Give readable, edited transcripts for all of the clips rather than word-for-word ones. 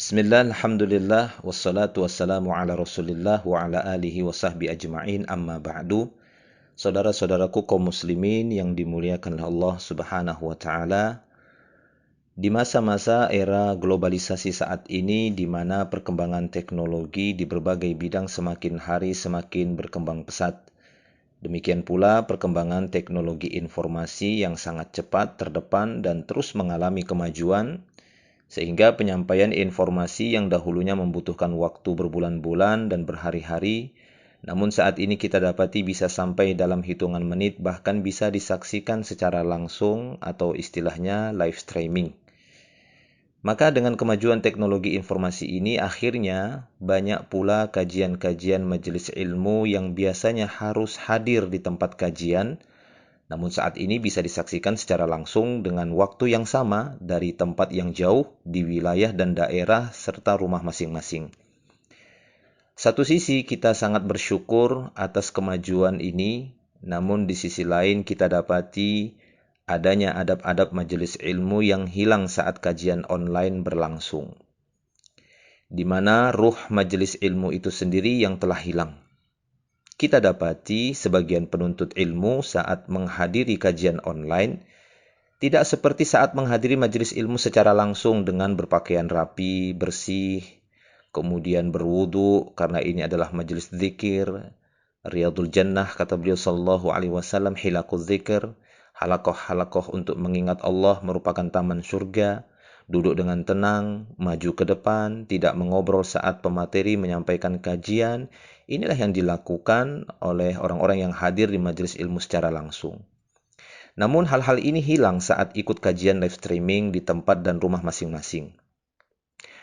Bismillah, alhamdulillah, wassalatu wassalamu ala rasulillah wa ala alihi wa sahbihi ajma'in, amma ba'du. Saudara-saudaraku kaum muslimin yang dimuliakan oleh Allah subhanahu wa ta'ala, di masa-masa era globalisasi saat ini, di mana perkembangan teknologi di berbagai bidang semakin hari semakin berkembang pesat. Demikian pula perkembangan teknologi informasi yang sangat cepat, terdepan, dan terus mengalami kemajuan, sehingga penyampaian informasi yang dahulunya membutuhkan waktu berbulan-bulan dan berhari-hari, namun saat ini kita dapati bisa sampai dalam hitungan menit, bahkan bisa disaksikan secara langsung atau istilahnya live streaming. Maka dengan kemajuan teknologi informasi ini, akhirnya banyak pula kajian-kajian majelis ilmu yang biasanya harus hadir di tempat kajian, namun saat ini bisa disaksikan secara langsung dengan waktu yang sama dari tempat yang jauh di wilayah dan daerah serta rumah masing-masing. Satu sisi kita sangat bersyukur atas kemajuan ini, namun di sisi lain kita dapati adanya adab-adab majelis ilmu yang hilang saat kajian online berlangsung, di mana ruh majelis ilmu itu sendiri yang telah hilang. Kita dapati sebagian penuntut ilmu saat menghadiri kajian online tidak seperti saat menghadiri majelis ilmu secara langsung dengan berpakaian rapi, bersih, kemudian berwudu karena ini adalah majelis zikir, Riyadul Jannah kata beliau sallallahu alaihi wasallam, hilaquz zikir, halakoh-halakoh untuk mengingat Allah merupakan taman surga. Duduk dengan tenang, maju ke depan, tidak mengobrol saat pemateri menyampaikan kajian. Inilah yang dilakukan oleh orang-orang yang hadir di majelis ilmu secara langsung. Namun hal-hal ini hilang saat ikut kajian live streaming di tempat dan rumah masing-masing.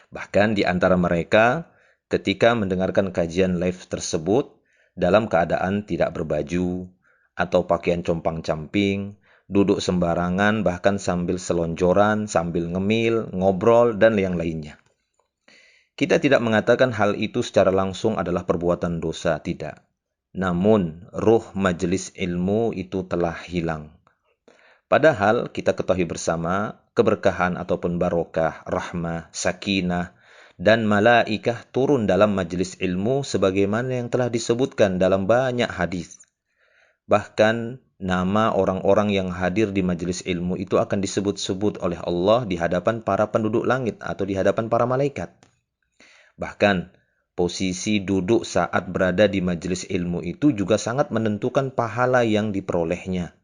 Bahkan di antara mereka, ketika mendengarkan kajian live tersebut, dalam keadaan tidak berbaju, atau pakaian compang-camping, duduk sembarangan, bahkan sambil selonjoran, sambil ngemil, ngobrol, dan yang lainnya. Kita tidak mengatakan hal itu secara langsung adalah perbuatan dosa, tidak. Namun, ruh majelis ilmu itu telah hilang. Padahal kita ketahui bersama, keberkahan ataupun barokah, rahmah, sakinah, dan malaikah turun dalam majelis ilmu sebagaimana yang telah disebutkan dalam banyak hadis. Bahkan nama orang-orang yang hadir di majelis ilmu itu akan disebut-sebut oleh Allah di hadapan para penduduk langit atau di hadapan para malaikat. Bahkan posisi duduk saat berada di majelis ilmu itu juga sangat menentukan pahala yang diperolehnya.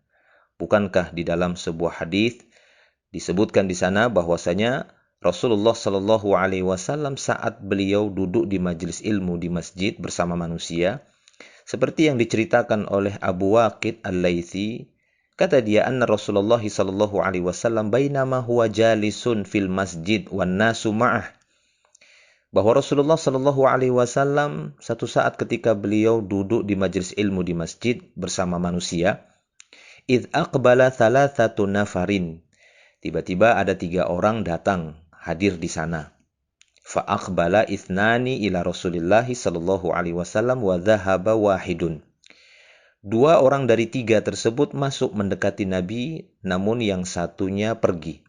Bukankah di dalam sebuah hadis disebutkan di sana bahwasanya Rasulullah Shallallahu Alaihi Wasallam saat beliau duduk di majelis ilmu di masjid bersama manusia, seperti yang diceritakan oleh Abu Waqid Al-Laythi, kata dia, anna Rasulullah sallallahu alaihi wasallam bainama huwa jalisun fil masjid wan nasu ma'ah. Bahwa Rasulullah sallallahu alaihi wasallam satu saat ketika beliau duduk di majelis ilmu di masjid bersama manusia, idz aqbala thalathatu nafarin. Tiba-tiba ada 3 orang datang hadir di sana. Fa'aqbala ithnani ila Rasulillah sallallahu alaihi wasallam wa dhahaba wahidun. 2 orang dari 3 tersebut masuk mendekati Nabi, namun yang satunya pergi.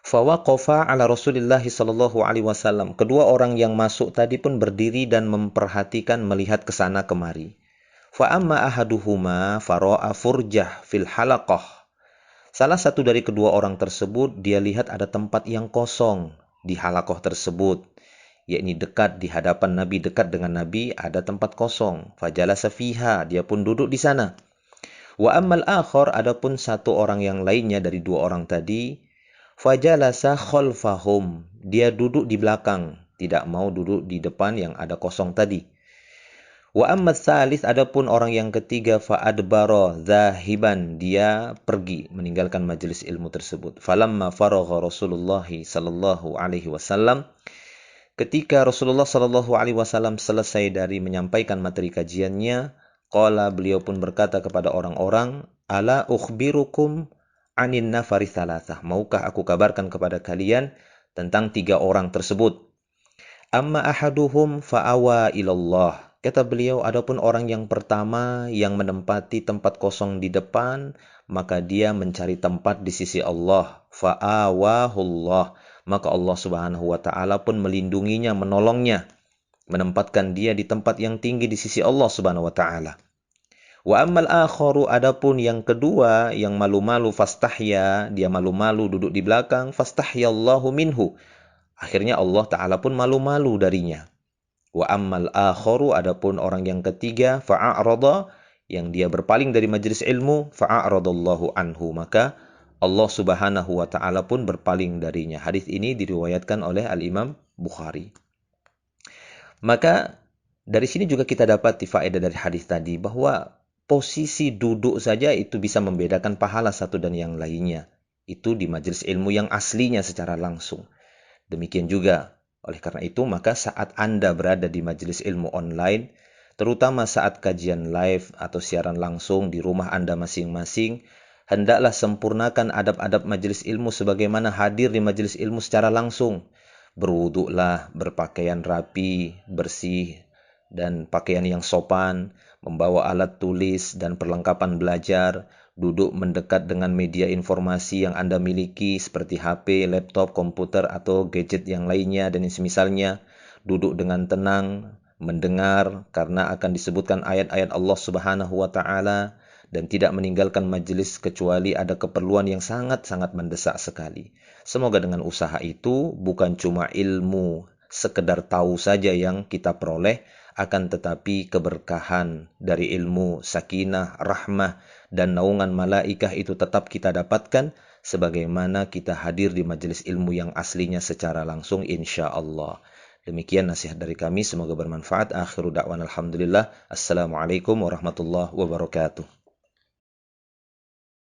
Fawaqafa ala Rasulillah sallallahu alaihi wasallam. Kedua orang yang masuk tadi pun berdiri dan memperhatikan, melihat ke sana kemari. Fa amma ahaduhuma fara'a furjah fil halaqah. Salah satu dari kedua orang tersebut, dia lihat ada tempat yang kosong di halakoh tersebut, yakni dekat di hadapan Nabi, dekat dengan Nabi ada tempat kosong. Fajalasa fiha, dia pun duduk di sana. Wa ammal akhar, adapun satu orang yang lainnya dari 2 orang tadi, fajalasa khalfahum, dia duduk di belakang, tidak mau duduk di depan yang ada kosong tadi. Wa amma tsalits, adapun orang yang ketiga, fa adbara zahiban, dia pergi meninggalkan majelis ilmu tersebut. Falamma faragha Rasulullah sallallahu alaihi wasallam, ketika Rasulullah sallallahu alaihi wasallam selesai dari menyampaikan materi kajiannya, qala, beliau pun berkata kepada orang-orang, ala ukhbirukum anin nafari thalathah, maukah aku kabarkan kepada kalian tentang 3 orang tersebut. Amma ahaduhum fa'awa ilallah. Kata beliau, adapun orang yang pertama yang menempati tempat kosong di depan, maka dia mencari tempat di sisi Allah. Fa'awahullah, maka Allah Subhanahu wa taala pun melindunginya, menolongnya, menempatkan dia di tempat yang tinggi di sisi Allah Subhanahu wa taala. Wa ammal akharu, adapun yang kedua yang malu-malu, fastahya, dia malu-malu duduk di belakang, fastahyallahu minhu. Akhirnya Allah taala pun malu-malu darinya. Wa ammal akharu, adapun orang yang ketiga, fa'arada, yang dia berpaling dari majelis ilmu, fa'aradallahu anhu, maka Allah Subhanahu wa taala pun berpaling darinya. Hadis ini diriwayatkan oleh Al-Imam Bukhari. Maka dari sini juga kita dapat faedah dari hadis tadi bahwa posisi duduk saja itu bisa membedakan pahala satu dan yang lainnya. Itu di majelis ilmu yang aslinya secara langsung. Demikian juga, oleh karena itu, maka saat Anda berada di majelis ilmu online, terutama saat kajian live atau siaran langsung di rumah Anda masing-masing, hendaklah sempurnakan adab-adab majelis ilmu sebagaimana hadir di majelis ilmu secara langsung. Berwuduklah, berpakaian rapi, bersih, dan pakaian yang sopan, membawa alat tulis dan perlengkapan belajar, duduk mendekat dengan media informasi yang Anda miliki seperti HP, laptop, komputer, atau gadget yang lainnya dan yang semisalnya, duduk dengan tenang, mendengar karena akan disebutkan ayat-ayat Allah Subhanahu wa taala, dan tidak meninggalkan majelis kecuali ada keperluan yang sangat-sangat mendesak sekali. Semoga dengan usaha itu bukan cuma ilmu sekedar tahu saja yang kita peroleh, akan tetapi keberkahan dari ilmu, sakinah, rahmah, dan naungan malaikah itu tetap kita dapatkan sebagaimana kita hadir di majelis ilmu yang aslinya secara langsung, insya Allah. Demikian nasihat dari kami, semoga bermanfaat. Akhiru da'wan alhamdulillah. Assalamualaikum warahmatullahi wabarakatuh.